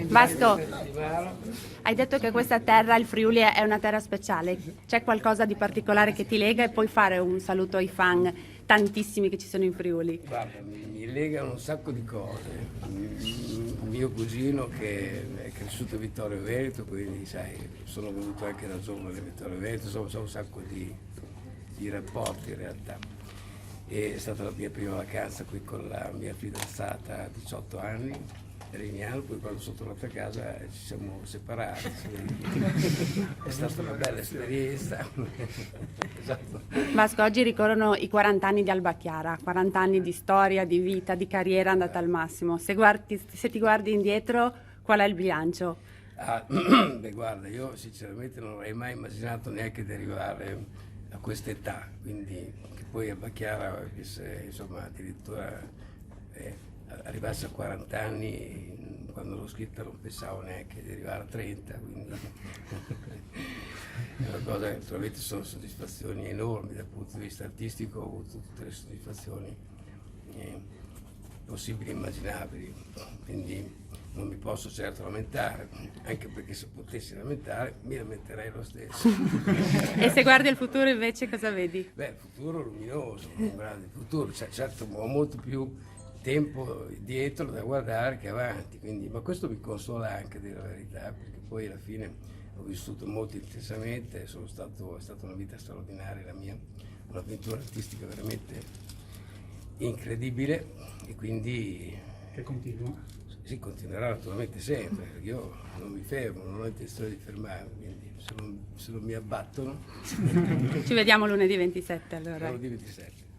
Vasco, hai detto che questa terra, il Friuli, è una terra speciale. C'è qualcosa di particolare che ti lega e puoi fare un saluto ai fan, tantissimi che ci sono in Friuli? Guarda, mi legano un sacco di cose. Mio cugino che è cresciuto a Vittorio Veneto, quindi sai, sono venuto anche da giovane a Vittorio Veneto, insomma c'è un sacco di rapporti in realtà. È stata la mia prima vacanza qui con la mia fidanzata a 18 anni, Rignano, poi quando sono tornato a casa ci siamo separati. È stata una bella esperienza. Esatto. Vasco, oggi ricorrono i 40 anni di Alba Chiara, 40 anni di storia, di vita, di carriera andata al massimo. Se ti guardi indietro, qual è il bilancio? Beh, guarda, io sinceramente non avrei mai immaginato neanche di arrivare a quest'età, quindi che poi Alba Chiara, che se, insomma, addirittura arrivasse a 40 anni, quando l'ho scritta non pensavo neanche di arrivare a 30, quindi è una cosa, naturalmente sono soddisfazioni enormi dal punto di vista artistico, ho avuto tutte le soddisfazioni possibili e immaginabili, quindi non mi posso certo lamentare, anche perché se potessi lamentare mi lamenterei lo stesso. E se guardi il futuro invece cosa vedi? Beh, il futuro luminoso, un grande futuro, certo ho molto più tempo dietro da guardare che avanti, quindi, ma questo mi consola anche, a dire la verità, perché poi alla fine ho vissuto molto intensamente, è stata una vita straordinaria la mia, un'avventura artistica veramente incredibile e quindi... Che continua? Sì, continuerà naturalmente sempre, perché io non mi fermo, non ho intenzione di fermarmi, quindi se non mi abbattono... Ci vediamo lunedì 27 allora. Lunedì 27.